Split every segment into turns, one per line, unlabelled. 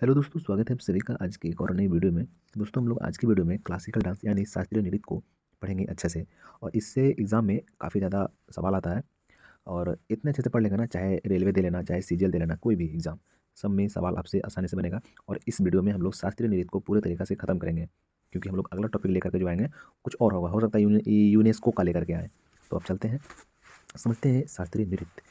Hello दोस्तों, स्वागत है आप सभी का आज की एक और नई वीडियो में। दोस्तों, हम लोग आज की वीडियो में क्लासिकल डांस यानी शास्त्रीय नृत्य को पढ़ेंगे अच्छे से। और इससे एग्ज़ाम में काफ़ी ज़्यादा सवाल आता है। और इतने अच्छे से पढ़ लेंगे ना, चाहे रेलवे दे लेना, चाहे सीजीएल दे लेना, कोई भी एग्ज़ाम, सब में सवाल आपसे आसानी से बनेगा। और इस वीडियो में हम लोग शास्त्रीय नृत्य को पूरे तरीक़े से ख़त्म करेंगे, क्योंकि हम लोग अगला टॉपिक लेकर के जो आएँगे कुछ और होगा, हो सकता है यूनेस्को का लेकर के आएँ। तो अब चलते हैं, समझते हैं शास्त्रीय नृत्य।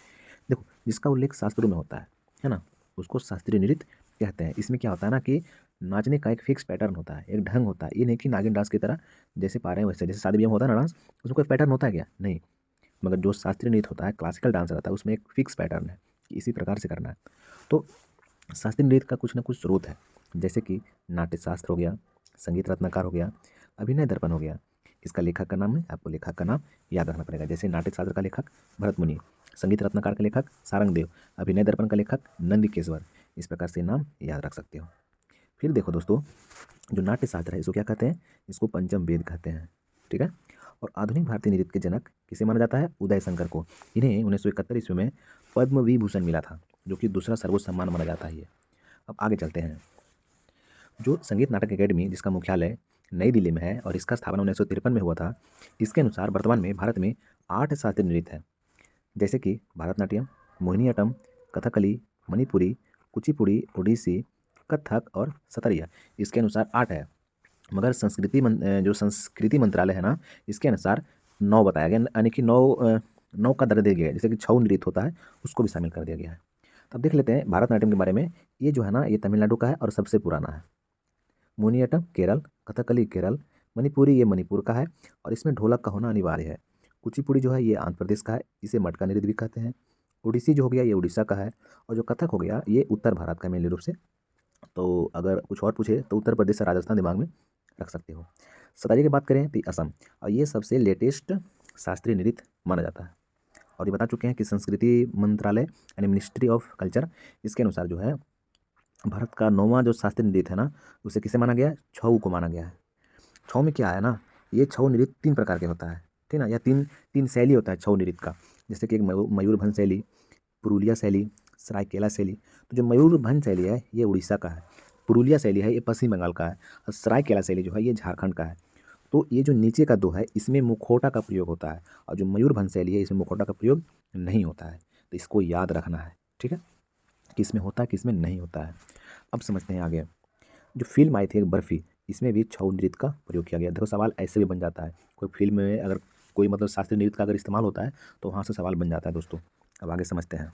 देखो, जिसका उल्लेख शास्त्रों में होता है ना, उसको शास्त्रीय नृत्य कहते हैं। इसमें क्या होता है ना कि नाचने का एक फिक्स पैटर्न होता है, एक ढंग होता है। ये नहीं कि नागिन डांस की तरह जैसे पा रहे हैं वैसे, जैसे शादी ब्याह में होता है ना डांस, उसमें कोई पैटर्न होता है क्या? नहीं। मगर जो शास्त्रीय नृत्य होता है, क्लासिकल डांस रहता है, उसमें एक फिक्स पैटर्न है कि इसी प्रकार से करना है। तो शास्त्रीय नृत्य का कुछ ना कुछ स्रोत है, जैसे कि नाट्य शास्त्र हो गया, संगीत रत्नाकर हो गया, अभिनय दर्पण हो गया। इसका लेखक का नाम है, आपको लेखक का नाम याद रखना पड़ेगा। जैसे नाट्य शास्त्र का लेखक भरत मुनि, संगीत रत्नाकर का लेखक सारंगदेव, अभिनय दर्पण का लेखक नंदकिशोर। इस प्रकार से नाम याद रख सकते हो। फिर देखो दोस्तों, जो नाट्य शास्त्र है इसको क्या कहते हैं? इसको पंचम वेद कहते हैं। ठीक है। और आधुनिक भारतीय नृत्य के जनक किसे माना जाता है? उदय शंकर को। इन्हें 1971 ईस्वी में पद्म विभूषण मिला था, जो कि दूसरा सर्वोच्च सम्मान माना जाता है ये। अब आगे चलते हैं। जो संगीत नाटक अकेडमी, जिसका मुख्यालय नई दिल्ली में है और इसका स्थापना 1953 में हुआ था, इसके अनुसार वर्तमान में भारत में 8 शास्त्रीय नृत्य हैं, जैसे कि भरतनाट्यम, मोहिनीअट्टम, कथकली, मणिपुरी, कुचिपुड़ी, ओडिसी, कथक और सतरिया। इसके अनुसार 8 है। मगर जो संस्कृति मंत्रालय है ना, इसके अनुसार 9 बताया गया, यानी कि 9 का दर्जा दिया गया है। जैसे कि छऊ नृत्य होता है, उसको भी शामिल कर दिया गया है। तो अब देख लेते हैं भरतनाट्यम के बारे में। ये जो है ना, ये तमिलनाडु का है और सबसे पुराना है। मोहिनीअट्टम केरल, कथकली केरल, मणिपुरी ये मणिपुर का है और इसमें ढोलक का होना अनिवार्य है। कुचिपुड़ी जो है ये आंध्र प्रदेश का है, इसे मटका नृत्य भी कहते हैं। ओडिसी जो हो गया ये उड़ीसा का है। और जो कथक हो गया ये उत्तर भारत का है मेनली रूप से। तो अगर कुछ और पूछे तो उत्तर प्रदेश से राजस्थान दिमाग में रख सकते हो। सतारी की बात करें तो असम, और ये सबसे लेटेस्ट शास्त्रीय नृत्य माना जाता है। और ये बता चुके हैं कि संस्कृति मंत्रालय यानी मिनिस्ट्री ऑफ कल्चर, इसके अनुसार जो है भारत का 9वां जो शास्त्रीय नृत्य है ना, उसे किसे माना गया है? छऊ को माना गया है। छऊ में क्या है ना, ये छऊ नृत्य 3 प्रकार के होता है, ठीक ना, या तीन तीन शैली होता है छऊ नृत्य का। जैसे कि एक मयूरभंज शैली, पुरुलिया शैली, सरायकेला शैली। तो जो मयूरभंज शैली है ये उड़ीसा का है, पुरुलिया शैली है ये पश्चिम बंगाल का है, और सरायकेला शैली जो है ये झारखंड का है। तो ये जो नीचे का 2 है, इसमें मुखौटा का प्रयोग होता है, और जो मयूरभंज शैली है इसमें मुखौटा का प्रयोग नहीं होता है। तो इसको याद रखना है, ठीक है, किस में होता है किस में नहीं होता है। अब समझते हैं आगे। जो फ़िल्म आई थी एक बर्फ़ी, इसमें भी छऊ नृत्य का प्रयोग किया गया। देखो, सवाल ऐसे भी बन जाता है, कोई फ़िल्म में अगर कोई मतलब शास्त्रीय नृत्य का अगर इस्तेमाल होता है तो वहाँ से सवाल बन जाता है दोस्तों। अब आगे समझते हैं।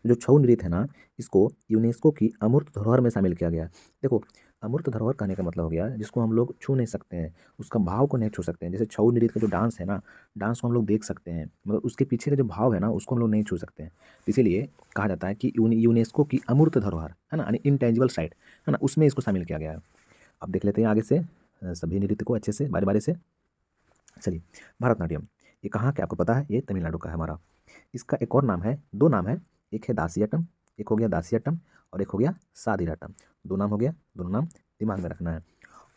जो छऊ नृत्य है ना, इसको यूनेस्को की अमूर्त धरोहर में शामिल किया गया है। देखो, अमूर्त धरोहर कहने का मतलब हो गया जिसको हम लोग छू नहीं सकते हैं, उसका भाव को नहीं छू सकते हैं। जैसे छऊ नृत्य का जो डांस है ना, डांस को हम लोग देख सकते हैं, मगर उसके पीछे का जो भाव है ना, उसको हम लोग नहीं छू सकते हैं। इसीलिए कहा जाता है कि यूनेस्को की अमूर्त धरोहर है ना, यानी इनटेंजिबल साइट है ना, उसमें इसको शामिल किया गया है। अब देख लेते हैं आगे से सभी नृत्य को अच्छे से बारी बारी से। चलिए, भरतनाट्यम, ये कहाँ के आपको पता है? ये तमिलनाडु का है हमारा। इसका एक और नाम है, 2 नाम है, एक है दासियाटम, एक हो गया दासियाटम, और एक हो गया सादिराटम। 2 नाम हो गया, दोनों नाम दिमाग में रखना है।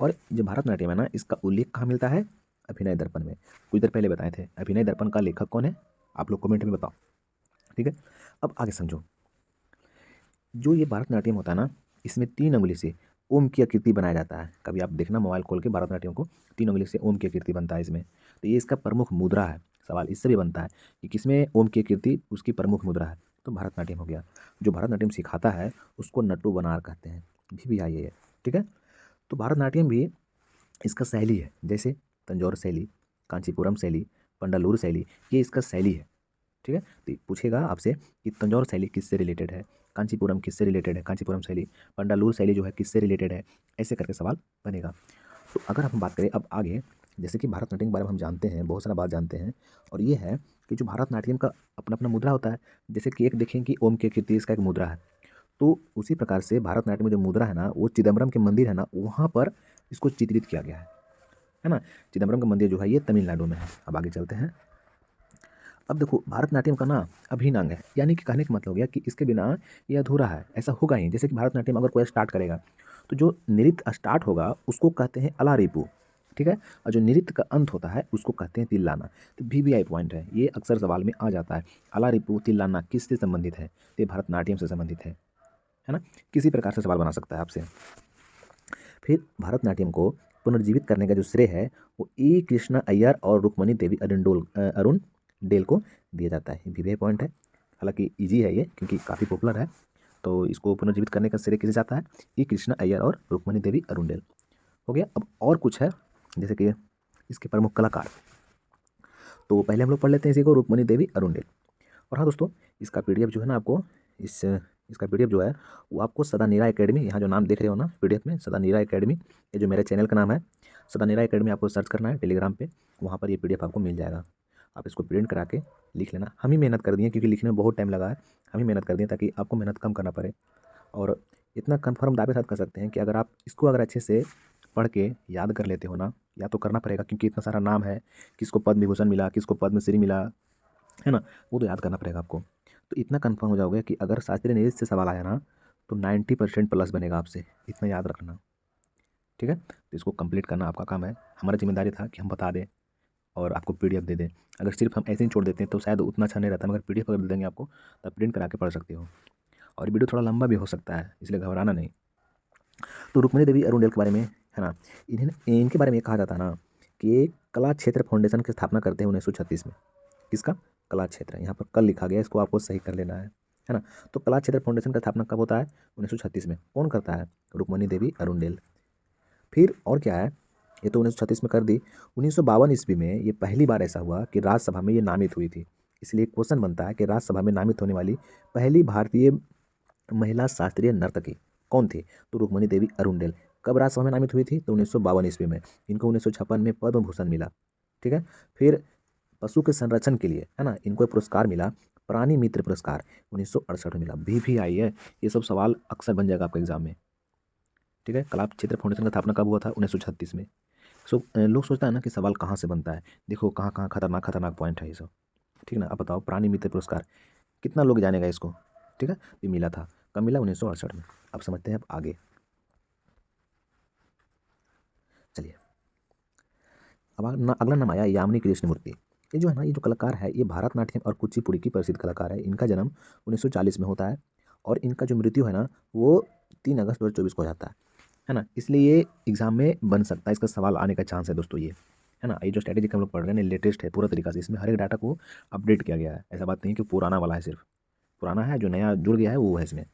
और जो भरतनाट्यम है ना, इसका उल्लेख कहाँ मिलता है? अभिनय दर्पण में। कुछ देर पहले बताए थे, अभिनय दर्पण का लेखक कौन है? आप लोग कमेंट में बताओ, ठीक है। अब आगे समझो। जो ये भरतनाट्यम होता है ना, इसमें 3 उंगली से ओम की आकृति बनाया जाता है। कभी आप देखना मोबाइल खोल के भरतनाट्यम को, 3 उंगली से ओम की आकृति बनता है इसमें। तो ये इसका प्रमुख मुद्रा है। सवाल इससे भी बनता है कि किसमें ओम की आकृति उसकी प्रमुख मुद्रा है? तो भरतनाट्यम हो गया। जो भरतनाट्यम सिखाता है उसको नट्टू बनार कहते हैं, भी आई है, ठीक है। तो भरतनाट्यम भी इसका शैली है, जैसे तंजौर शैली, कांचीपुरम शैली, पंडालूर शैली, ये इसका शैली है, ठीक है। तो ये पूछेगा आपसे कि तंजौर शैली किससे रिलेटेड है, कांचीपुरम किससे रिलेटेड है, कांचीपुरम शैली, पंडालूर शैली जो है किससे रिलेटेड है, ऐसे करके सवाल बनेगा। तो अगर हम बात करें अब आगे, जैसे कि भरतनाट्यम के बारे में हम जानते हैं, बहुत सारा बात जानते हैं, और ये है कि जो भरतनाट्यम का अपना अपना मुद्रा होता है। जैसे कि एक देखें कि ओम की आकृति इसका एक मुद्रा है, तो उसी प्रकार से भरतनाट्यम में जो मुद्रा है ना, वो चिदम्बरम के मंदिर है ना, वहाँ पर इसको चित्रित किया गया है ना। चिदम्बरम का मंदिर जो है ये तमिलनाडु में है। अब आगे चलते हैं। अब देखो, भरतनाट्यम का ना अभिन्न अंग है, यानी कि कहने का मतलब हो गया कि इसके बिना ये अधूरा है, ऐसा होगा ही। जैसे कि भरतनाट्यम अगर कोई स्टार्ट करेगा तो जो नृत्य स्टार्ट होगा उसको कहते हैं अलारिपू, ठीक है। और जो नृत्य का अंत होता है उसको कहते हैं तिल्लाना। तो वीवीआई पॉइंट है, ये अक्सर सवाल में आ जाता है। अलारिपू तिल्लाना किससे संबंधित है? तो ये भरतनाट्यम से संबंधित है। है ना, किसी प्रकार से सवाल बना सकता है आपसे। फिर भरतनाट्यम को पुनर्जीवित करने का जो श्रेय है वो ई कृष्णा अय्यर और रुक्मणी देवी अरुण डेल को दिया जाता है। ये भी पॉइंट है, हालांकि इजी है ये क्योंकि काफ़ी पॉपुलर है। तो इसको पुनर्जीवित करने का श्रेय किसे जाता है? ई कृष्णा अय्यर और रुक्मणी देवी अरुण डेल। हो गया। अब और कुछ है, जैसे कि इसके प्रमुख कलाकार। तो पहले हम लोग पढ़ लेते हैं इसी को, रुक्मणी देवी अरुण डेल। और हाँ दोस्तों, इसका पीडीएफ जो है ना आपको इसका पीडीएफ जो है वो आपको सदा नीरा एकेडमी, यहाँ जो नाम देख रहे हो ना पीडीएफ में, सदा नीरा एकेडमी, ये जो मेरे चैनल का नाम है सदा नीरा एकेडमी, आपको सर्च करना है टेलीग्राम पे, वहाँ पर ये पीडीएफ आपको मिल जाएगा। आप इसको प्रिंट करा के लिख लेना। हम ही मेहनत कर दिए क्योंकि लिखने में बहुत टाइम लगा है, हम ही मेहनत कर दिए ताकि आपको मेहनत कम करना पड़े। और इतना कन्फर्म दावे साथ कर सकते हैं कि अगर आप इसको अगर अच्छे से पढ़ के याद कर लेते हो ना, या तो करना पड़ेगा क्योंकि इतना सारा नाम है, किसको पद्म विभूषण मिला, किसको पद्मश्री मिला, है ना, वो तो याद करना पड़ेगा आपको। तो इतना कंफर्म हो जाओगे कि अगर शास्त्रीय नृत्य से सवाल आया ना तो 90% प्लस बनेगा आपसे, इतना याद रखना। ठीक है, तो इसको कंप्लीट करना आपका काम है। हमारा जिम्मेदारी था कि हम बता दें और आपको पीडीएफ दे दें। अगर सिर्फ हम ऐसे ही छोड़ देते हैं तो शायद उतना अच्छा नहीं रहता, मगर पीडीएफ अगर दे देंगे आपको तब प्रिंट करा के पढ़ सकते हो। और वीडियो थोड़ा लंबा भी हो सकता है, इसलिए घबराना नहीं। तो रुक्मणी देवी अरुण डेल के बारे में है ना, इनके बारे में कहा जाता है ना कि ये कला क्षेत्र फाउंडेशन की स्थापना करते हैं 1936 में। किसका? कला क्षेत्र, यहाँ पर कल लिखा गया, इसको आपको सही कर लेना है ना। तो कला क्षेत्र फाउंडेशन का स्थापना कब होता है? 1936 में। कौन करता है? रुक्मणी देवी अरुण डेल। फिर और क्या है, ये तो 1936 में कर दी। 1952 ईस्वी में ये पहली बार ऐसा हुआ कि राज्यसभा में ये नामित हुई थी। इसलिए क्वेश्चन बनता है कि राज्यसभा में नामित होने वाली पहली भारतीय महिला शास्त्रीय नर्तकी कौन थी? तो रुक्मणी देवी अरुण डेल। कब राज्यसभा में नामित हुई थी? तो 1952 ईस्वी में। इनको 1956 में पद्म भूषण मिला। ठीक है। फिर पशु के संरक्षण के लिए है ना इनको एक पुरस्कार मिला, प्राणी मित्र पुरस्कार, 1968 में मिला। भी आई है, ये सब सवाल अक्सर बन जाएगा आपके एग्जाम में। ठीक है। कला क्षेत्र फाउंडेशन का स्थापना कब हुआ था? 1936 में। लोग सोचता है ना कि सवाल कहाँ से बनता है, देखो कहाँ कहाँ खतरनाक खतरनाक पॉइंट है ये सब। ठीक ना। अब बताओ, प्राणी मित्र पुरस्कार कितना लोग जानेगा इसको? ठीक है, ये मिला था, कब मिला? 1968 में। अब समझते हैं अब आगे। चलिए, अब अगला नाम आया यामिनी कृष्णमूर्ति। ये जो है ना, ये जो कलाकार है, ये भारतनाट्यम और कुचिपुड़ी की प्रसिद्ध कलाकार है। इनका जन्म 1940 में होता है और इनका जो मृत्यु है ना वो 3 अगस्त 2024 को हो जाता है ना। इसलिए ये एग्जाम में बन सकता है, इसका सवाल आने का चांस है दोस्तों ये, है ना। ये जो स्ट्रैटेजी हम लोग पढ़ रहे हैं लेटेस्ट है पूरा तरीका से, इसमें हर एक डाटा को अपडेट किया गया है। ऐसा बात नहीं कि पुराना वाला है, सिर्फ पुराना है, जो नया जुड़ गया है वो है इसमें।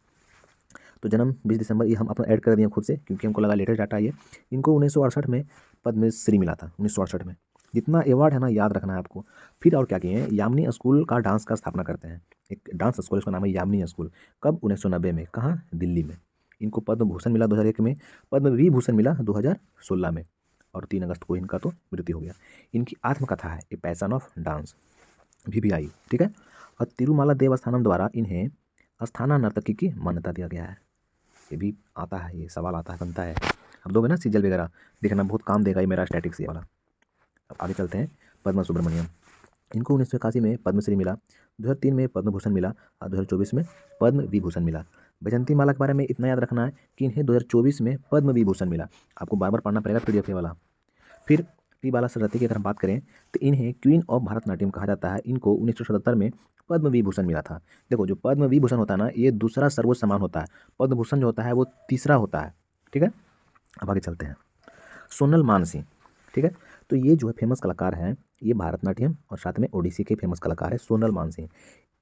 तो जन्म 20 दिसंबर, ये हम अपना ऐड कर दिए खुद से क्योंकि हमको लगा लेटेस्ट डाटा ये। इनको 1968 में पद्मश्री मिला था, 1968 में। जितना अवार्ड है ना याद रखना है आपको। फिर और क्या किए हैं, यामिनी स्कूल का डांस का स्थापना करते हैं, एक डांस स्कूल, इसका नाम है यामिनी स्कूल। कब? 1990 में। कहाँ? दिल्ली में। इनको पद्म भूषण मिला 2001 में, पद्म विभूषण मिला 2016 में, और 3 अगस्त को इनका तो मृत्यु हो गया। इनकी आत्मकथा है a passion of dance, VBI। ठीक है। और तिरुमाला देवस्थानम द्वारा इन्हें अस्थाना नर्तकी की मान्यता दिया गया है। ये भी आता है, ये सवाल आता है, बनता है। अब दोगे ना सीजल वगैरह, देखना बहुत काम देगा ये मेरा स्टैटिक्स ये वाला। अब आगे चलते हैं। पद्मा सुब्रमण्यम, इनको 1981 में पद्मश्री मिला, 2003 में पद्म भूषण मिला और 2024 में पद्म विभूषण मिला। वैजंती माला के बारे में इतना याद रखना है कि इन्हें 2024 में पद्म विभूषण मिला। आपको बार बार पढ़ना पड़ेगा PDF वाला। फिर पी बाला सरस्वती की अगर हम बात करें तो इन्हें क्वीन ऑफ भारतनाट्यम कहा जाता है। इनको 1977 में पद्म विभूषण मिला था। देखो, जो पद्म विभूषण होता है ना ये दूसरा सर्वोच्च सम्मान होता है, पद्म भूषण जो होता है वो तीसरा होता है। ठीक है। अब आगे चलते हैं। सोनल मानसिंह, ठीक है। तो ये जो है फेमस कलाकार हैं, ये भारतनाट्यम और साथ में ओडिसी के फेमस कलाकार है सोनल मानसिंह।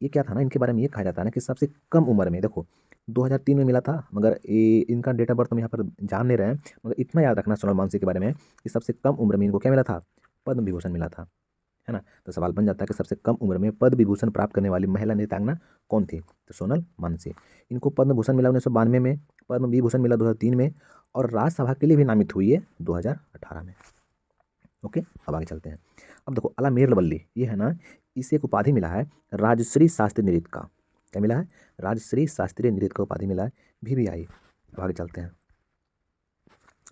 ये क्या था ना, इनके बारे में ये कहा जाता है ना कि सबसे कम उम्र में, देखो 2003 में मिला था, मगर ये इनका डेट ऑफ बर्थ हम यहाँ पर जान नहीं रहे हैं, मगर इतना याद रखना सोनल मानसिंह के बारे में कि सबसे कम उम्र में इनको क्या मिला था? पद्म विभूषण मिला था, है ना। तो सवाल बन जाता है कि सबसे कम उम्र में पद्म विभूषण प्राप्त करने वाली महिला नृत्यांगना कौन थी? तो सोनल मानसिंह। इनको पद्म भूषण मिला 1992 में, पद्म विभूषण मिला 2003 में, और राज्यसभा के लिए भी नामित हुई है 2018 में। ओके, अब आगे चलते हैं। अब देखो, अलामेर वल्ली, ये है ना, इसे एक उपाधि मिला है राजश्री शास्त्रीय नृत्य का। क्या मिला है? राजश्री शास्त्रीय नृत्य का उपाधि मिला है, VBI। अब आगे चलते हैं।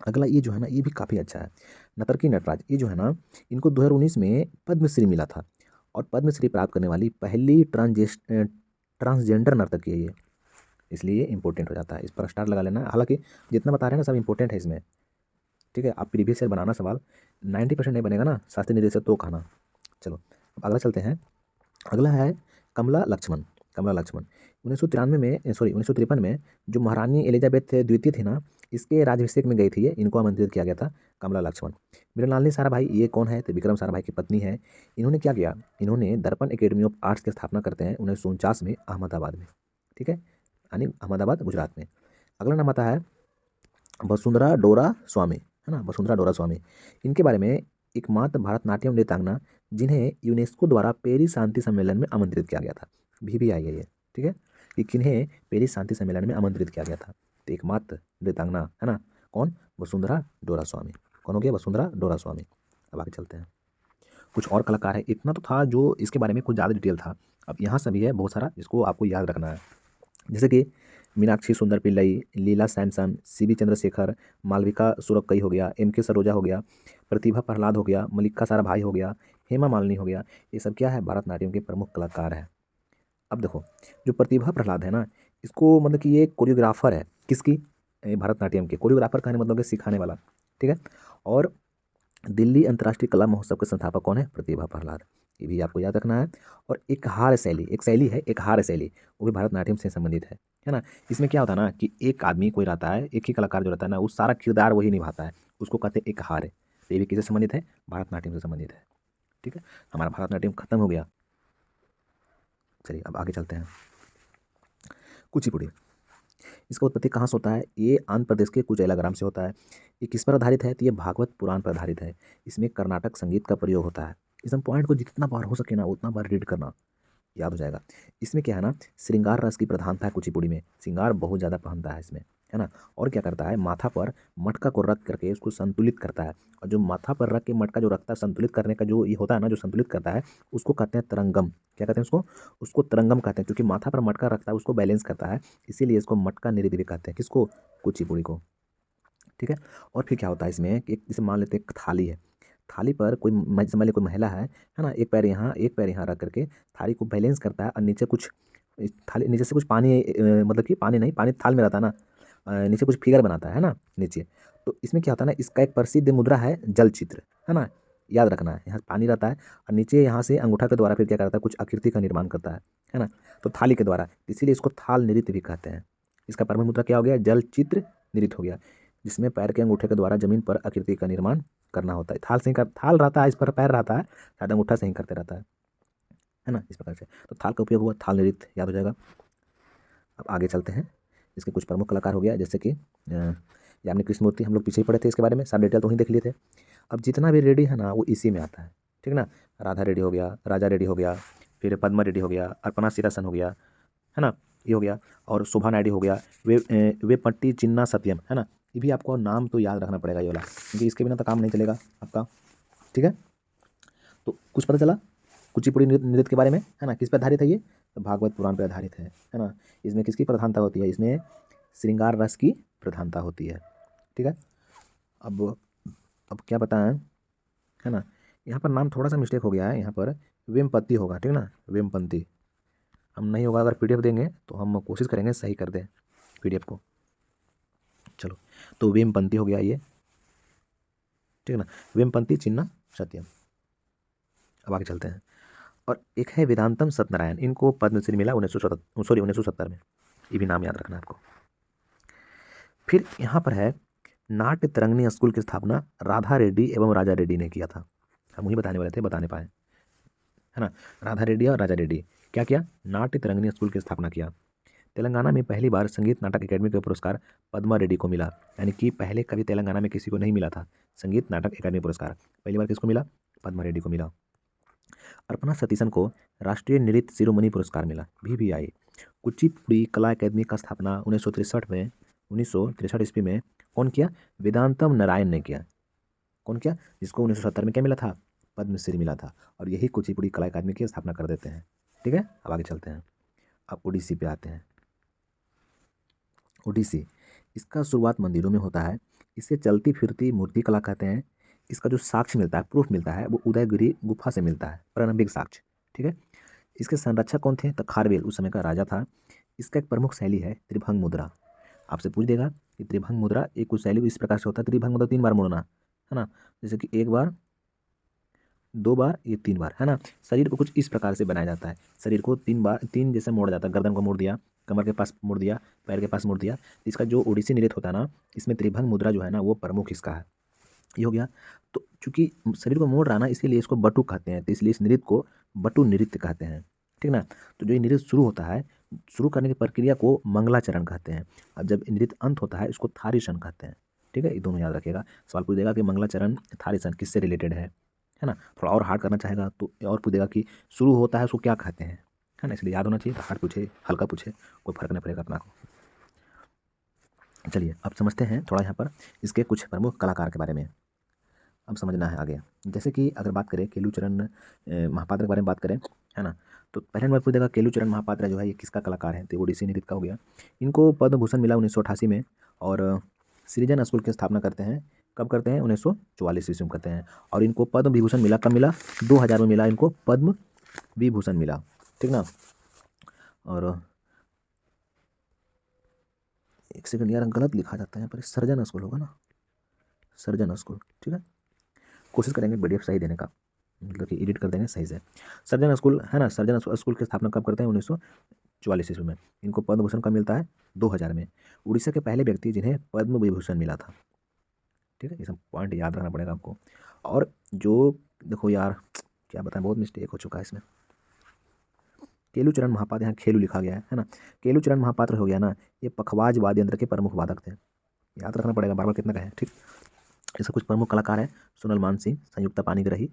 अगला ये जो है ना ये भी काफ़ी अच्छा है, नतर्की नटराज। ये जो है ना इनको 2019 में पद्मश्री मिला था, और पद्मश्री प्राप्त करने वाली पहली ट्रांसजेंडर नर्तकी है ये, इसलिए इंपॉर्टेंट हो जाता है। इस पर स्टार लगा लेना, हालांकि जितना बता रहे हैं ना सब इंपॉर्टेंट है इसमें। ठीक है। आप प्रीवियस ईयर बनाना सवाल, 90% नहीं बनेगा ना शास्त्रीय नृत्य से तो खाना। चलो अब अगला चलते हैं। अगला है कमला लक्ष्मण। कमला लक्ष्मण 1993 में, 1953 में जो महारानी एलिजाबेथ द्वितीय थी ना, इसके राज्याभिषेक में गई थी ये, इनको आमंत्रित किया गया था कमला लक्ष्मण। मृणालिनी साराभाई ये कौन है? तो विक्रम साराभाई की पत्नी है। इन्होंने क्या किया? इन्होंने दर्पण एकेडमी ऑफ आर्ट्स की स्थापना करते हैं 1949 में अहमदाबाद में, ठीक है, यानी अहमदाबाद गुजरात में। अगला नाम आता है वसुंधरा डोरा स्वामी, है ना, वसुंधरा डोरा स्वामी। इनके बारे में एकमात्र भारतनाट्यम नृत्यांगना जिन्हें यूनेस्को द्वारा पेरिस शांति सम्मेलन में आमंत्रित किया गया था, VVI है ये, ठीक है, कि किन्हें पेरिस शांति सम्मेलन में आमंत्रित किया गया था। तो एकमात्र नृत्यांगना है ना, कौन? वसुंधरा डोरा स्वामी। कौन हो गया? वसुंधरा डोरा स्वामी। अब आगे चलते हैं, कुछ और कलाकार है। इतना तो था जो इसके बारे में कुछ ज़्यादा डिटेल था, अब यहाँ से भी है बहुत सारा, इसको आपको याद रखना है। जैसे कि मीनाक्षी सुंदर पिल्लई, लीला सैमसन, CB चंद्रशेखर, मालविका सुरक्कई हो गया, MK सरोजा हो गया, प्रतिभा प्रहलाद हो गया, मल्लिका साराभाई हो गया, हेमा मालिनी हो गया। ये सब क्या है? भरतनाट्यम के प्रमुख कलाकार हैं। अब देखो, जो प्रतिभा प्रहलाद है ना, इसको मतलब कि ये कोरियोग्राफर है, किसकी? भरतनाट्यम के। कोरियोग्राफर कहने मतलब कि सिखाने वाला, ठीक है। और दिल्ली अंतर्राष्ट्रीय कला महोत्सव के संस्थापक कौन है? प्रतिभा प्रहलाद। ये भी आपको याद रखना है। और एक हार शैली, एक शैली है, एक हार शैली, वो भी भरतनाट्यम से संबंधित है ना। इसमें क्या होता है ना कि एक आदमी कोई रहता है, एक ही कलाकार जो रहता है ना, वो सारा किरदार वही निभाता है, उसको कहते हैं एक हार है। तो ये भी किससे संबंधित है? भरतनाट्यम से संबंधित है, ठीक है। हमारा भरतनाट्यम खत्म हो गया। चलिए अब आगे चलते हैं, कुचिपुड़ी। इसका उत्पत्ति कहाँ से होता है? ये आंध्र प्रदेश के कुचेला ग्राम से होता है। ये किस पर आधारित है? तो ये भागवत पुराण पर आधारित है। इसमें कर्नाटक संगीत का प्रयोग होता है। इस हम पॉइंट को जितना बार हो सके ना उतना बार रीड करना, याद हो जाएगा। इसमें क्या है ना, श्रृंगार रस की प्रधानता है कुचिपुड़ी में, श्रृंगार बहुत ज़्यादा पहनता है इसमें, है ना। और क्या करता है? माथा पर मटका को रख करके उसको संतुलित करता है। और जो माथा पर रख के मटका जो रखता है, संतुलित करने का जो ये होता है ना, जो संतुलित करता है, उसको कहते हैं तरंगम। क्या कहते हैं उसको? उसको तरंगम कहते हैं, क्योंकि माथा पर मटका रखता है, उसको बैलेंस करता है, इसीलिए इसको मटका नृत्य भी कहते हैं। किसको? कुचिपुड़ी को, ठीक है। और फिर क्या होता है इसमें, एक जैसे मान लेते हैं एक थाली है, थाली पर कोई समझ लीजिए कोई महिला है ना, एक पैर यहाँ एक पैर यहाँ रख करके थाली को बैलेंस करता है, और नीचे कुछ थाली नीचे से कुछ पानी, मतलब कि पानी नहीं, पानी थाल में रहता है ना, नीचे कुछ फिगर बनाता है ना नीचे। तो इसमें क्या होता है ना, इसका एक प्रसिद्ध मुद्रा है जल चित्र, है ना, याद रखना है। यहाँ पानी रहता है और नीचे यहाँ से अंगूठा के द्वारा फिर क्या करता है, कुछ आकृति का निर्माण करता है ना, तो थाली के द्वारा, इसीलिए इसको थाल नृत्य भी कहते हैं। इसका प्रमुख मुद्रा क्या हो गया? जल चित्र नृत्य हो गया, जिसमें पैर के अंगूठे के द्वारा जमीन पर आकृति का निर्माण करना होता है। थाल से ही कर, थाल रहता है, इस पर पैर रहता है, शायद अंगूठा से ही करते रहता है ना, इस प्रकार से। तो थाल का उपयोग हुआ, थाल नृत्य याद हो जाएगा। अब आगे चलते हैं, इसके कुछ प्रमुख कलाकार हो गया, जैसे कि यामिनी कृष्णमूर्ति, हम लोग पीछे ही पढ़े थे इसके बारे में, सारा डिटेल तो वहीं देख लिए थे। अब जितना भी रेड्डी है ना, वो इसी में आता है, ठीक ना। राधा रेड्डी हो गया, राजा रेड्डी हो गया, फिर पद्मा रेड्डी हो गया, अर्पणा सीतासन हो गया, है ना, ये हो गया, और शोभा नायडू हो गया, वे पट्टी चिन्ना सत्यम, है ना। ये भी आपको नाम तो याद रखना पड़ेगा ये वाला, क्योंकि इसके बिना तो काम नहीं चलेगा आपका, ठीक है। तो कुछ पता चला कुचिपुड़ी नृत्य के बारे में, है ना। किस पर आधारित है ये? तो भागवत पुराण पर आधारित है ना। इसमें किसकी प्रधानता होती है? इसमें श्रृंगार रस की प्रधानता होती है, ठीक है। अब क्या बताएं, है ना, यहाँ पर नाम थोड़ा सा मिस्टेक हो गया है, यहाँ पर वेमपति होगा, ठीक ना, वेमपंती। हम नहीं होगा, अगर PDF देंगे तो हम कोशिश करेंगे सही कर दें PDF को। चलो, तो वेमपंती हो गया ये, ठीक है ना, वेमपंती चिन्ना सत्यम। अब आगे चलते हैं, और एक है वेदांतम सत्यनारायण, इनको पद्मश्री मिला 1970 में, ये भी नाम याद रखना आपको। फिर यहाँ पर है नाट्य तरंगिणी स्कूल की स्थापना राधा रेड्डी एवं राजा रेड्डी ने किया था। हम वही बताने वाले थे, बता नहीं पाए, है ना। राधा रेड्डी और राजा रेड्डी क्या किया? नाट्य तरंगिणी स्कूल की स्थापना किया। तेलंगाना में पहली बार संगीत नाटक एकेडमी का पुरस्कार पद्मा रेड्डी को मिला, यानी कि पहले कभी तेलंगाना में किसी को नहीं मिला था संगीत नाटक एकेडमी पुरस्कार, पहली बार किसको मिला? पद्मा रेड्डी को मिला। अर्पणा सतीशन को राष्ट्रीय नृत्य शिरोमणि पुरस्कार मिला, VVI। कुचिपुड़ी कला अकादमी का स्थापना 1963 ईस्वी में कौन किया? वेदांतम नारायण ने किया। कौन किया? जिसको 1970 में क्या मिला था? पद्मश्री मिला था, और यही कुचिपुड़ी कला अकादमी की स्थापना कर देते हैं, ठीक है। अब आगे चलते हैं, अब ओडिसी पे आते हैं। ओडिसी, इसका शुरुआत मंदिरों में होता है, इसे चलती फिरती मूर्ति कला कहते हैं। इसका जो साक्ष्य मिलता है, प्रूफ मिलता है, वो उदयगिरी गुफा से मिलता है, प्रारंभिक साक्ष्य, ठीक है। इसके संरक्षक कौन थे? तो खारवेल उस समय का राजा था। इसका एक प्रमुख शैली है त्रिभंग मुद्रा। आपसे पूछ देगा कि त्रिभंग मुद्रा एक कुछ शैली इस प्रकार से होता है, त्रिभंग मुद्रा 3 बार मुड़ना, है ना, जैसे कि एक बार 2 बार, ये 3 बार, है ना। शरीर को कुछ इस प्रकार से बनाया जाता है। शरीर को 3 बार, 3 जैसे मोड़ा जाता है। गर्दन को मोड़ दिया, कमर के पास मोड़ दिया, पैर के पास मोड़ दिया। इसका जो ओडिसी नृत्य होता है ना, इसमें त्रिभंग मुद्रा जो है ना, वो प्रमुख इसका है। ये हो गया। तो चूंकि शरीर को मोड़ रहा ना, इसीलिए इसको बटु कहते हैं। तो इसलिए इस नृत्य को बटु नृत्य कहते हैं, ठीक ना। तो जो ये नृत्य शुरू होता है, शुरू करने की प्रक्रिया को मंगलाचरण कहते हैं। अब जब नृत्य अंत होता है, इसको थारीसन कहते हैं, ठीक है। ये दोनों याद रखिएगा। सवाल पूछ देगा कि मंगलाचरण थारीसन किससे रिलेटेड है ना। थोड़ा और हार्ड करना चाहेगा तो और पूछ देगा कि शुरू होता है उसको क्या कहते हैं, है ना। इसलिए याद होना चाहिए। तो हार्ड पूछे, हल्का पूछे, कोई फर्क नहीं पड़ेगा अपना को। चलिए अब समझते हैं थोड़ा यहाँ पर इसके कुछ प्रमुख कलाकार के बारे में। अब समझना है आगे। जैसे कि अगर बात करें केलुचरण महापात्र के बारे में बात करें, है ना। तो पहले नंबर पूछ देगा केलुचरण महापात्र जो है ये किसका कलाकार है। तो ओडिसी नृत्य का हो गया। इनको पद्म भूषण मिला 1988 में। और सृजन स्कूल की स्थापना करते हैं। कब करते हैं? 1944 ईस्वी में करते हैं। और इनको पद्म विभूषण मिला कब मिला? 2000 में मिला इनको पद्म विभूषण मिला, ठीक ना। और एक सेकंड यार, गलत लिखा जाता है यहाँ पर, सर्जन स्कूल होगा ना, सर्जन स्कूल, ठीक है। कोशिश करेंगे पीडीएफ सही देने का, मतलब कि एडिट कर देंगे सही से। सर्जन स्कूल, है ना। सर्जन स्कूल की स्थापना कब करते हैं? 1944 ईस्वी में। इनको पद्म भूषण कब मिलता है? 2000 में। उड़ीसा के पहले व्यक्ति जिन्हें पद्म विभूषण मिला था, ठीक है। ये सब पॉइंट याद रखना पड़ेगा आपको। और जो देखो यार, क्या बताएं, बहुत मिस्टेक हो चुका है इसमें। केलुचरण महापात्र, यहाँ खेलू लिखा गया है ना। केलुचरण महापात्र हो गया ना, ये पखवाज वाद्य यंत्र के प्रमुख वादक थे। याद रखना पड़ेगा, बार बार कितना का है, ठीक। इसके कुछ प्रमुख कलाकार हैं: सोनल मानसिंह, संयुक्ता पानीग्राही,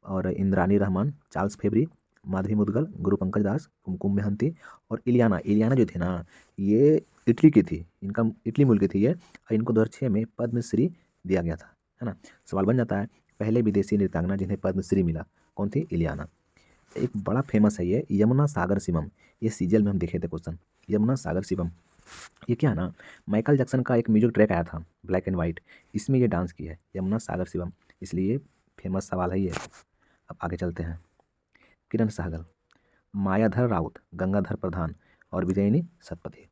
और इंद्रानी रहमान, चार्ल्स फेब्री, माधवी मुदगल, गुरु पंकज दास, कुमकुम मेहंती और इलियाना। इलियाना जो थी ना, ये इटली की थी, इनका इटली मूल की थी ये। और इनको 2006 में पद्मश्री दिया गया था, है ना। सवाल बन जाता है, पहले विदेशी नृत्यांगना जिन्हें पद्मश्री मिला कौन थी? इलियाना। एक बड़ा फेमस है ये, यमुना सागर शिवम। ये सीजल में हम देखे थे क्वेश्चन, यमुना सागर शिवम। ये क्या है ना, माइकल जैक्सन का एक म्यूजिक ट्रैक आया था ब्लैक एंड वाइट, इसमें ये डांस की है, यमुना सागर शिवम, इसलिए फेमस सवाल है ये। अब आगे चलते हैं। किरण सहगल, मायाधर राउत, गंगाधर प्रधान और विजयिनी सतपथी।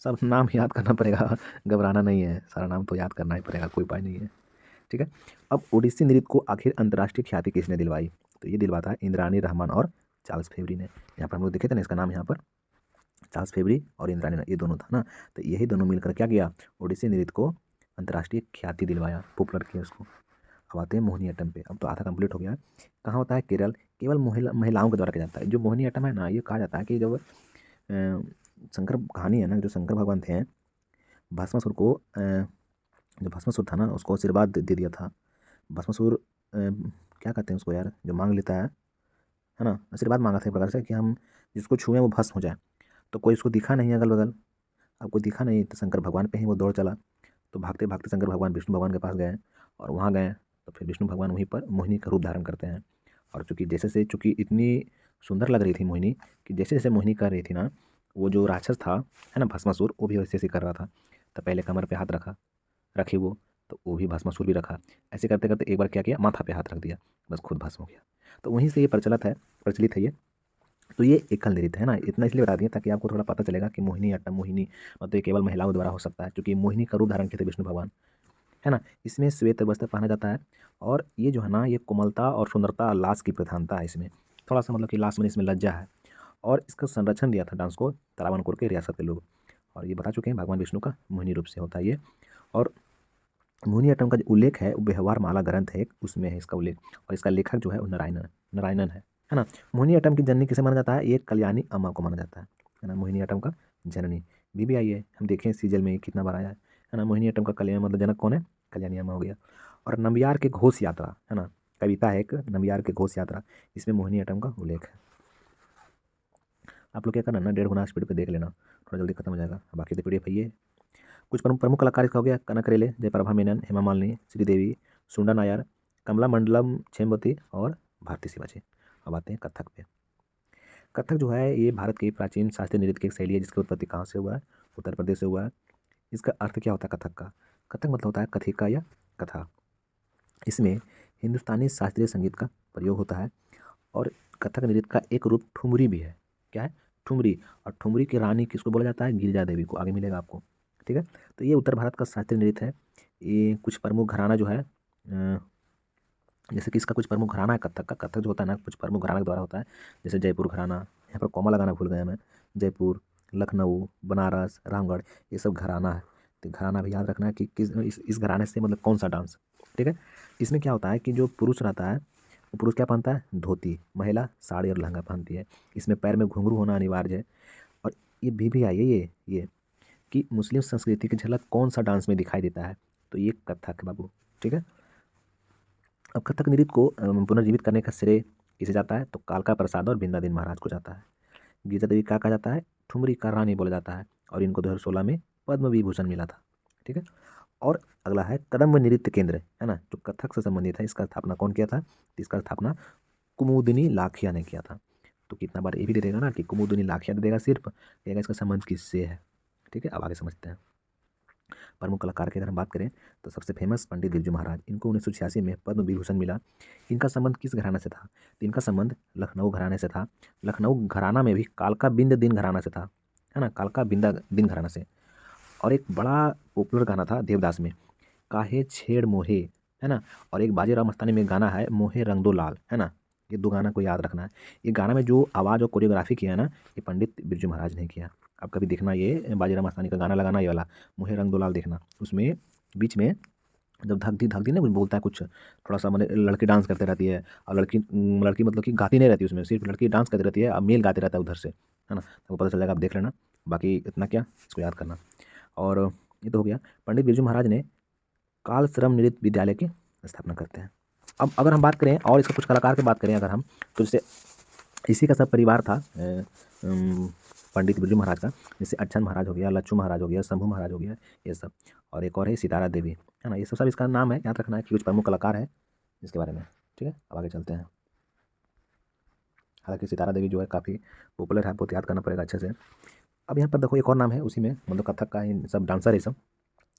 सब नाम याद करना पड़ेगा, घबराना नहीं है, सारा नाम तो याद करना ही पड़ेगा, कोई उपाय नहीं है, ठीक है। अब ओडिसी नृत्य को आखिर अंतर्राष्ट्रीय ख्याति किसने दिलवाई? तो ये दिलवाता है इंद्रानी रहमान और चार्ल्स फेब्री ने। यहाँ पर हम लोग देखे थे ना, इसका नाम यहाँ पर चार्ल्स फेब्री और इंद्रानी, ये दोनों था ना। तो यही दोनों मिलकर क्या किया? ओडिसी नृत्य को अंतर्राष्ट्रीय ख्याति दिलवाया, पॉपुलर किया उसको। अब आते हैं मोहिनीअट्टम पे। अब तो आधा कंप्लीट हो गया है। कहाँ होता है? केरल। केवल महिलाओं के द्वारा किया जाता है। जो मोहिनीअट्टम है ना, ये कहा जाता है कि जब शंकर कहानी है ना, जो शंकर भगवान थे, भस्मासुर को जो भस्मासुर था ना, उसको आशीर्वाद दे दिया था। भस्मासुर क्या कहते हैं उसको यार, जो मांग लेता है ना, आशीर्वाद मांगा था एक प्रकार से कि हम जिसको छुएं वो भस्म हो जाए। तो कोई उसको दिखा नहीं अगल बगल, अब कोई दिखा नहीं, तो शंकर भगवान पे ही वो दौड़ चला। तो भागते भागते शंकर भगवान विष्णु भगवान के पास गए, और वहाँ गए तो फिर विष्णु भगवान वहीं पर मोहिनी का रूप धारण करते हैं। और चूँकि इतनी सुंदर लग रही थी मोहिनी, कि जैसे जैसे मोहिनी कर रही थी ना, वो जो राक्षस था, है ना, भस्मासुर, वो भी वैसे वैसे कर रहा था। तो पहले कमर पे हाथ रखी वो, तो वो भी भस्मासुर भी रखा। ऐसे करते करते एक बार क्या किया, माथा पे हाथ रख दिया, बस खुद भस्म हो गया। तो वहीं से ये प्रचलित है ये। तो ये एकल नृत्य है ना, इतना इसलिए बता दिया ताकि आपको थोड़ा पता चलेगा कि मोहिनी अट्टम, मोहिनी मतलब ये केवल महिलाओं द्वारा हो सकता है, क्योंकि मोहिनी का रूप धारण किए थे विष्णु भगवान, है ना। इसमें श्वेत वस्त्र पहना जाता है। और ये जो है ना, ये कोमलता और सुंदरता, लास की प्रधानता है इसमें, थोड़ा सा मतलब कि लास में इसमें लज्जा है। और इसका संरक्षण दिया था डांस को तरावनकोर के रियासत के लोग। और ये बता चुके हैं भगवान विष्णु का मोहिनी रूप से होता है ये। और मोहिनीअट्टम का जो उल्लेख है वो व्यवहार माला ग्रंथ है एक, उसमें है इसका उल्लेख। और इसका लेखक जो है वो नारायणन है ना। मोहिनीअट्टम की जननी किसे माना जाता है? ये कल्याणी अम्मा को माना जाता है ना, मोहिनीअट्टम का जननी। भी आई है, हम देखें सीरियल में कितना बार आया है ना। मोहिनीअट्टम का कल्याण मतलब जनक कौन है? कल्याणी अम्मा हो गया। और नम्बियार के घोष यात्रा, है ना, कविता है एक, नम्बियार के घोष यात्रा, इसमें मोहिनीअट्टम का उल्लेख है। आप लोग क्या करना ना, 1.5 गुना स्पीड पे देख लेना, थोड़ा जल्दी खत्म हो जाएगा। बाकी तो पीडीएफ है ये। कुछ प्रमुख कलाकार इसका हो गया: कनक रेले, जयप्रभा मेनन, हेमा मालिनी, श्रीदेवी, सुंदर नायर, कमला मंडलम छेमवती और भारती शिवाजी। अब आते हैं कथक पे। कथक जो है ये भारत की प्राचीन शास्त्रीय नृत्य की एक शैली है, जिसकी उत्पत्ति कहाँ से हुआ है? उत्तर प्रदेश से हुआ है। इसका अर्थ क्या होता है कथक का? कथक मतलब होता है कथिका या कथा। इसमें हिंदुस्तानी शास्त्रीय संगीत का प्रयोग होता है। और कथक नृत्य का एक रूप ठुमरी भी है। क्या है? ठुमरी। और ठुमरी की रानी किसको बोला जाता है? गिरिजा देवी को, आगे मिलेगा आपको, ठीक है। तो ये उत्तर भारत का शास्त्रीय नृत्य है। ये कुछ प्रमुख घराना जो है जैसे कि इसका कुछ प्रमुख घराना है कथक का। कथक जो होता है ना कुछ प्रमुख घराना के द्वारा होता है, जैसे जयपुर घराना, यहाँ पर कॉमा लगाना भूल गया मैं, जयपुर, लखनऊ, बनारस, रामगढ़, ये सब घराना है। तो घराना भी याद रखना है कि किस इस घराने से मतलब कौन सा डांस, ठीक है। इसमें क्या होता है कि जो पुरुष रहता है वो पुरुष क्या पहनता है, धोती, महिला साड़ी और लहंगा पहनती है। इसमें पैर में घुंघरू होना अनिवार्य है। और ये भी आई है ये कि मुस्लिम संस्कृति की झलक कौन सा डांस में दिखाई देता है, तो ये कथक है बाबू, ठीक है। अब कथक नृत्य को पुनर्जीवित करने का श्रेय किसे जाता है, तो कालका प्रसाद और बिंदादिन महाराज को जाता है। गीता देवी क्या कहा जाता है, ठुमरी का रानी बोला जाता है, और इनको 2016 में पद्म विभूषण मिला था, ठीक है। और अगला है कदम्ब नृत्य केंद्र, है ना, जो कथक से संबंधित है। इसका स्थापना कौन किया था, तो इसका स्थापना कुमुदिनी लाखिया ने किया था। तो कितना बार ये भी दे देगा ना कि कुमुदिनी लाखिया दे देगा, सिर्फ कहेगा इसका संबंध किससे है, ठीक है। अब आगे समझते हैं। प्रमुख कलाकार की अगर हम बात करें तो सबसे फेमस पंडित बिरजू महाराज, इनको 1986 में पद्म विभूषण मिला। इनका संबंध किस घराना से था, तो इनका संबंध लखनऊ घराने से था। लखनऊ घराना में भी कालका बिंद दिन घराना से था, है ना, कालका बिंदा दिन घराना से। और एक बड़ा पॉपुलर गाना था देवदास में, काहे छेड़ मोहे, है ना। और एक बाजीराव मस्तानी में गाना है मोहे रंग दो लाल, है ना। ये दो गाना को याद रखना है। ये गाना में जो आवाज़ और कोरियोग्राफी किया है ना, ये पंडित बिरजू महाराज ने किया। अब कभी देखना ये बाजीराव मस्तानी का गाना लगाना, ये वाला मोहे रंग दो लाल देखना। उसमें बीच में जब धक दी ना कुछ बोलता है, कुछ थोड़ा सा मतलब लड़की डांस करते रहती है, और लड़की लड़की मतलब कि गाती नहीं रहती उसमें, सिर्फ लड़की डांस करती रहती है, अब मेल गाते रहता है उधर से, है ना। तो पता चल जाएगा, आप देख लेना। बाकी इतना क्या, इसको याद करना। और ये तो हो गया। पंडित बिरजू महाराज ने काल श्रम नृत्य विद्यालय की स्थापना करते हैं। अब अगर हम बात करें और इसका कुछ कलाकार की बात करें अगर हम, तो जैसे इसी का सब परिवार था पंडित बिरजू महाराज का, जैसे अच्छन महाराज हो गया, लच्छू महाराज हो गया, शंभू महाराज हो गया, ये सब। और एक और है सितारा देवी, है ना। ये सब इसका नाम है, याद रखना है कि कुछ प्रमुख कलाकार है इसके बारे में, ठीक है। अब आगे चलते हैं। हालांकि सितारा देवी जो है काफ़ी पॉपुलर है, बहुत याद करना पड़ेगा अच्छे से। अब यहाँ पर देखो एक और नाम है उसी में, मतलब कथक का ही सब डांसर है सब।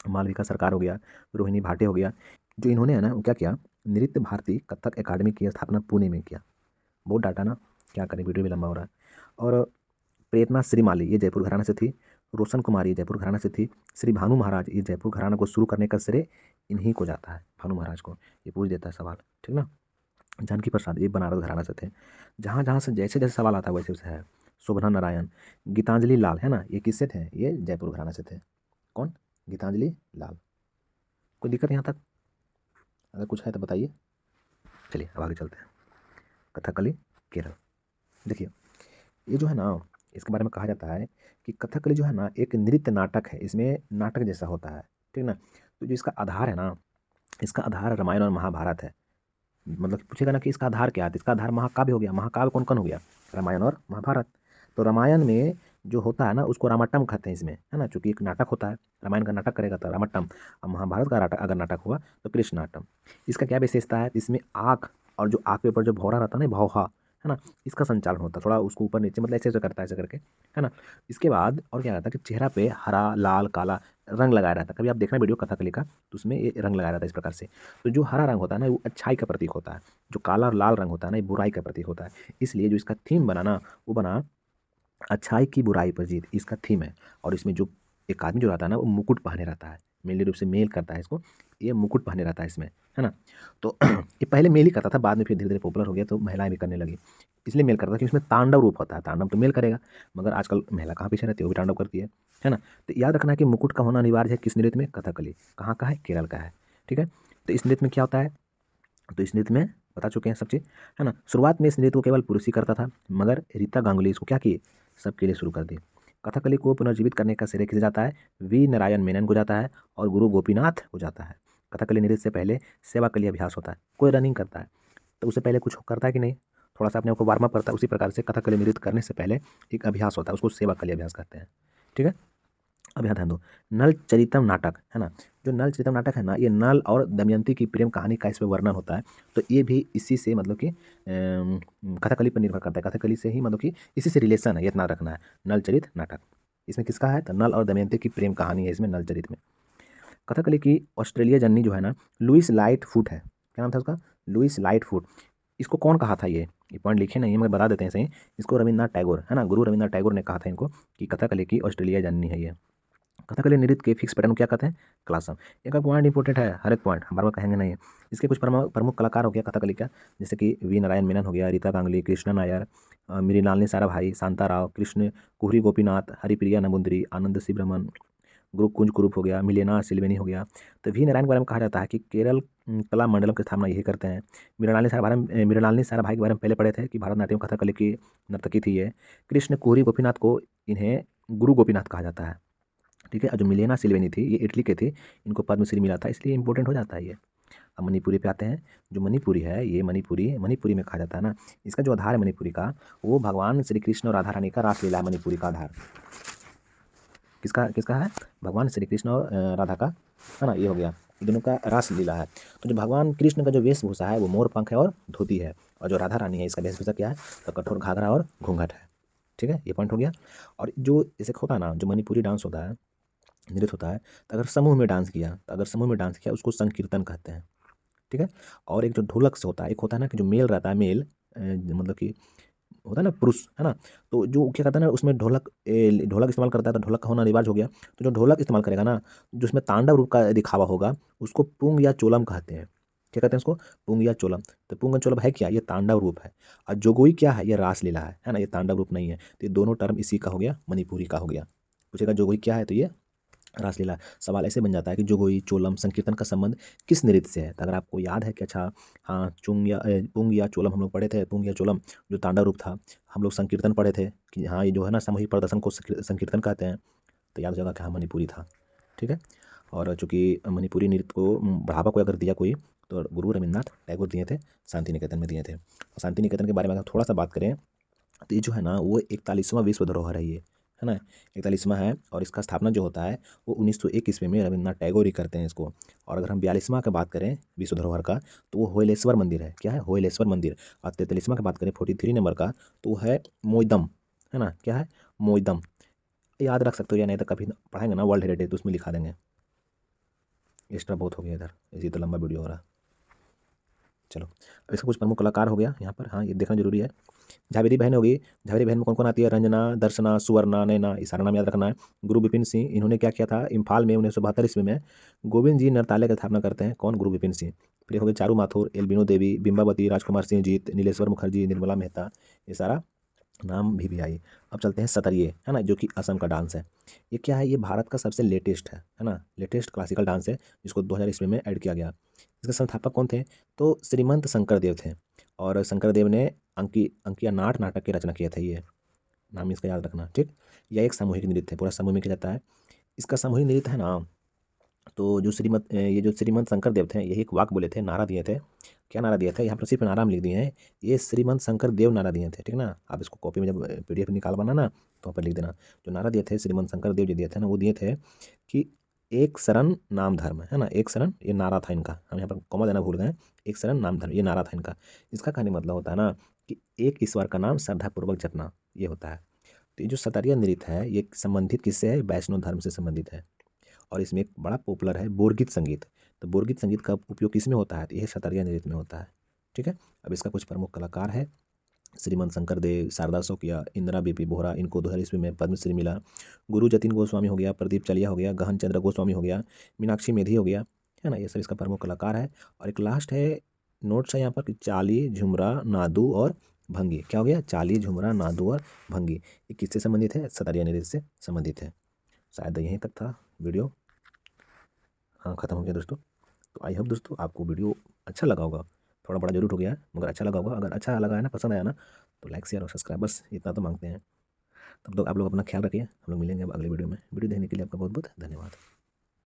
मालविका सरकार हो गया, रोहिणी भाटे हो गया, जो इन्होंने है ना वो क्या किया, नृत्य भारती कथक एकेडमी की स्थापना पुणे में किया। बहुत डाटा ना, क्या करें, वीडियो भी लंबा हो रहा है। और प्रेरणा श्रीमाली ये जयपुर घराना से थी, रोशन कुमारी जयपुर घराना से थी, श्री भानु महाराज ये जयपुर घराना को शुरू करने का श्रेय इन्हीं को जाता है, भानु महाराज को। ये पूछ देता है सवाल, ठीक ना। जानकी प्रसाद ये बनारस घराना से थे। जहाँ जहाँ से जैसे जैसे सवाल आता है वैसे वैसे है। शोभना नारायण, गीतांजलि लाल, है ना, ये किससे थे, ये जयपुर घराना से थे। कौन, गीतांजलि लाल। कोई दिक्कत यहाँ तक, अगर कुछ है तो बताइए। चलिए अब आगे चलते हैं। कथकली केरल, देखिए ये जो है ना, इसके बारे में कहा जाता है कि कथकली जो है ना एक नृत्य नाटक है, इसमें नाटक जैसा होता है, ठीक ना। तो जो इसका आधार है ना, इसका आधार रामायण और महाभारत है। मतलब पूछेगा ना कि इसका आधार क्या है, तो इसका आधार महाकाव्य हो गया। महाकाव्य कौन कौन हो गया, रामायण और महाभारत। तो रामायण में जो होता है ना उसको रामाटम कहते हैं इसमें, है ना, चूंकि एक नाटक होता है। रामायण का नाटक करेगा तो रामाटम, और महाभारत का अगर नाटक हुआ तो कृष्ण नाटम। इसका क्या विशेषता है, इसमें आँख और जो आँख के ऊपर जो भौरा रहता है ना, भौहा, है ना, इसका संचालन होता है, थोड़ा उसको ऊपर नीचे मतलब ऐसे ऐसे करता है, ऐसे करके, है ना। इसके बाद और क्या रहता है कि चेहरा पे हरा लाल काला रंग लगाया रहता है। कभी आप देखना वीडियो कथकली का, तो उसमें ये रंग लगाया रहता है इस प्रकार से। तो जो हरा रंग होता है ना वो अच्छाई का प्रतीक होता है, जो काला और लाल रंग होता है ना ये बुराई का प्रतीक होता है। इसलिए जो इसका थीम बना ना, वो बना अच्छाई की बुराई पर जीत, इसका थीम है। और इसमें जो एक आदमी जो रहता है ना वो मुकुट पहने रहता है, मेनली रूप से मेल करता है इसको, ये मुकुट पहने रहता है इसमें, है ना। तो ये पहले मेल ही करता था, बाद में फिर धीरे धीरे पॉपुलर हो गया तो महिलाएं भी करने लगी। इसलिए मेल करता था कि उसमें तांडव रूप होता है, तांडव तो मेल करेगा, मगर आजकल महिला कहाँ पीछे रहती है, वो भी तांडव करती है ना। तो याद रखना है कि मुकुट का होना अनिवार्य है किस नृत्य में, कथकली। कहाँ का है, केरल का है, ठीक है। तो इस नृत्य में क्या होता है, तो इस नृत्य में बता चुके हैं सब चीज़, है ना। शुरुआत में इस नृत्य को केवल पुरुष ही करता था, मगर रीता गांगुली इसको क्या किए, सबके लिए शुरू कर दी। कथकली को पुनर्जीवित करने का श्रेय किसे जाता है, वी नारायण मेनन को जाता है और गुरु गोपीनाथ को जाता है। कथकली नृत्य से पहले सेवा के लिए अभ्यास होता है, कोई रनिंग करता है तो उससे पहले कुछ करता है कि नहीं, थोड़ा सा अपने को वार्म अप करता है। उसी प्रकार से कथकली नृत्य करने से पहले एक अभ्यास होता है, उसको सेवा के लिए अभ्यास करते हैं, ठीक है। अब यहाँ ध्यान दो, नल चरितम नाटक, है ना, जो नल चरितम नाटक है ना, ये नल और दमयंती की प्रेम कहानी का इसमें वर्णन होता है। तो ये भी इसी से मतलब कि कथकली पर निर्भर करता है, कथकली से ही मतलब कि इसी से रिलेशन है, ये इतना रखना है। नल चरित नाटक इसमें किसका है, तो नल और दमयंती की प्रेम कहानी है इसमें नल चरित में। कथकली की ऑस्ट्रेलिया जननी जो है ना, लुइस लाइट फुट है, क्या नाम था उसका, लुइस लाइट फुट। इसको कौन कहा था, ये पॉइंट लिखे नहीं है मगर बता देते हैं सही। इसको रविन्द्रनाथ टैगोर, है ना, गुरु रविन्द्रनाथ टैगोर ने कहा था इनको कि कथकली की ऑस्ट्रेलिया जननी है ये। कथकली नृत्य के फिक्स पैटर्न को क्या कहते हैं? क्लासम। एक पॉइंट इंपॉर्टेंट है, हर एक पॉइंट हम बार बार कहेंगे नहीं। इसके कुछ प्रमुख कलाकार हो गया कथकली का, जैसे कि वी नारायण मेनन हो गया, रीता गांगुली, कृष्णा नायर, मृणालिनी साराभाई, शांता राव, कृष्ण कुहरी गोपीनाथ, हरिप्रिया नमुंदरी, आनंद सिब्रमन, गुरु कुंज कुरूप हो गया, मिलेना सिल्वेनी हो गया। तो वी नारायण के बारे में कहा जाता है कि केरल कला मंडलम की स्थापना यही करते हैं। मृणालिनी साराभाई के बारे में पहले पढ़े थे कि भरतनाट्यम कथकली की नर्तकी थी ये। कृष्ण कुहरी गोपीनाथ को इन्हें गुरु गोपीनाथ कहा जाता है, ठीक है। और जो मिलेना सिल्वेनी थी ये इटली के थे, इनको पद्मश्री मिला था, इसलिए इंपॉर्टेंट हो जाता है ये। अब मणिपुरी पे आते हैं। जो मणिपुरी है ये मणिपुरी में कहा जाता है ना, इसका जो आधार है मणिपुरी का, वो भगवान श्री कृष्ण और राधा रानी का रासलीला है। मणिपुरी का आधार किसका किसका है? भगवान श्री कृष्ण और राधा का, है ना, ये हो गया, दोनों का रासलीला है। तो जो भगवान कृष्ण का जो वेशभूषा है वो मोर पंख है और धोती है, और जो राधा रानी है इसका वेशभूषा क्या है? तो कठोर घाघरा और घूंघट है, ठीक है, ये पॉइंट हो गया। और जो जैसे होता है ना, जो मणिपुरी डांस होता है, नृत्य होता है, तो अगर समूह में डांस किया, उसको संकीर्तन कहते हैं, ठीक है। और एक जो ढोलक से होता है, एक होता है ना कि जो मेल रहता है, मेल मतलब कि होता है ना पुरुष, है ना, तो जो क्या करता है ना उसमें ढोलक इस्तेमाल करता है, तो ढोलक का होना अनिवार्य हो गया। तो जो ढोलक इस्तेमाल करेगा ना, जो उसमें तांडव रूप का दिखावा होगा, उसको पुंग या चोलम कहते हैं। क्या कहते हैं उसको? पुंग या चोलम। तो पुंग और चोलम है क्या? ये तांडव रूप है। और जोगोई क्या है? ये रासलीला है ना, ये तांडव रूप नहीं है। तो ये दोनों टर्म इसी का हो गया, मणिपुरी का हो गया। पूछेगा जोगोई क्या है, तो ये रासलीला। सवाल ऐसे बन जाता है कि जोगोई चोलम संकीर्तन का संबंध किस नृत्य से है? तो अगर आपको याद है कि अच्छा हाँ, पुंग या चोलम हम लोग पढ़े थे, पुंग या चोलम जो तांडव रूप था, हम लोग संकीर्तन पढ़े थे कि हाँ ये जो है ना सामूहिक प्रदर्शन को संकीर्तन कहते हैं। तो याद हो जाएगा कि हाँ मणिपुरी था, ठीक है। और चूँकि मणिपुरी नृत्य को बढ़ावा कोई अगर दिया कोई, तो गुरु रविन्द्रनाथ टैगोर दिए थे, शांति निकेतन में दिए थे। और शांति निकेतन के बारे में अगर थोड़ा सा बात करें, तो ये जो है ना वो 41वां विश्व धरोहर है ये, है ना, 41वां है। और इसका स्थापना जो होता है वो 1901 ईस्वी में रविन्द्रनाथ टैगोर ही करते हैं इसको। और अगर हम 42वां की बात करें विश्व धरोहर का, तो वो होयलेश्वर मंदिर है। क्या है? होयलेश्वर मंदिर। और 43वां की बात करें 43 नंबर का, तो वो है मोइदम, है ना, क्या है? मोइदम। याद रख सकते हो या नहीं, तो कभी पढ़ाएंगे ना वर्ल्ड हेरिटेज तो उसमें लिखा देंगे। एक्स्ट्रा बहुत हो गया इधर, इसी तो लंबा वीडियो हो रहा। चलो, अब इसका कुछ प्रमुख कलाकार हो गया यहाँ पर, हाँ ये देखना जरूरी है। झावेरी बहन होगी। झावेरी बहन में कौन कौन आती है? रंजना, दर्शना, सुवर्णा, नैना, ये सारा नाम याद रखना है। गुरु विपिन सिंह, इन्होंने क्या किया था? इम्फाल में 1972 ईस्वी में गोविंद जी नृत्यालय की स्थापना करते हैं। कौन? गुरु विपिन सिंह। फिर हो गए चारू माथुर, एल्बिनो देवी, बिंबावती, राजकुमार सिंह जीत, नीलेश्वर मुखर्जी, निर्मला मेहता, ये सारा नाम भी आई। अब चलते हैं सतरिये, है ना, जो कि असम का डांस है। ये क्या है? ये भारत का सबसे लेटेस्ट है ना, लेटेस्ट क्लासिकल डांस है, जिसको 2000 ईस्वी में ऐड किया गया। इसके संस्थापक कौन थे? तो श्रीमंत शंकर देव थे। और शंकर देव ने अंकिया नाट नाटक की रचना किया था। ये नाम इसका याद रखना, ठीक। यह एक सामूहिक नृत्य है, पूरा समूह में किया जाता है। इसका सामूहिक नृत्य है ना, तो ये जो श्रीमंत शंकर देव थे, यही एक वाक्य बोले थे, नारा दिए थे। क्या नारा दिया था? यहाँ पर सिर्फ नारा में लिख दिए हैं, ये श्रीमंत शंकर देव नारा दिए थे, ठीक ना। आप इसको कॉपी में जब PDF निकालवाना ना, तो वहाँ पर लिख देना। जो नारा दिए थे श्रीमंत शंकर देव जी दिए थे ना, वो दिए थे कि एक शरण नाम धर्म, है ना, एक शरण, ये नारा था इनका, हम यहाँ पर कॉमा देना भूल गए। एक शरण नाम धर्म, ये नारा था इनका। इसका कहने मतलब होता है ना कि एक ईश्वर का नाम श्रद्धापूर्वक जपना, ये होता है। तो ये जो सतरिया नृत्य है, ये संबंधित किससे है? वैष्णव धर्म से संबंधित है। और इसमें एक बड़ा पॉपुलर है बोरगीत संगीत। तो बोरगीत संगीत का उपयोग किस में होता है? तो यह सतरिया नृत्य में होता है, ठीक है। अब इसका कुछ प्रमुख कलाकार है। श्रीमंत शंकर देव, शारदा शौकिया, इंदिरा बीपी बोहरा, इनको 2000 ईस्वी में पद्मश्री मिला। गुरु जतिन गोस्वामी हो गया, प्रदीप चलिया हो गया, गहन चंद्र गोस्वामी हो गया, मीनाक्षी मेधी हो गया, है ना, ये सब इसका प्रमुख कलाकार है। और एक लास्ट है नोट्स है यहाँ पर कि चाली, झुमरा, नादू और भंगी। क्या हो गया? चाली, झुमरा, नादू और भंगी, ये किससे संबंधित है? सतरिया नृत्य से संबंधित है। शायद यहीं तक था वीडियो, हाँ ख़त्म हो गया दोस्तों। तो आई होप दोस्तों आपको वीडियो अच्छा लगा होगा, थोड़ा बड़ा जरूर हो गया है मगर अच्छा लगा होगा। अगर अच्छा लगा है ना, पसंद आया ना, तो लाइक शेयर और सब्सक्राइब, बस इतना तो मांगते हैं। तब तक आप लोग अपना ख्याल रखिए, हम लोग मिलेंगे अब अगले वीडियो में। वीडियो देखने के लिए आपका बहुत बहुत धन्यवाद।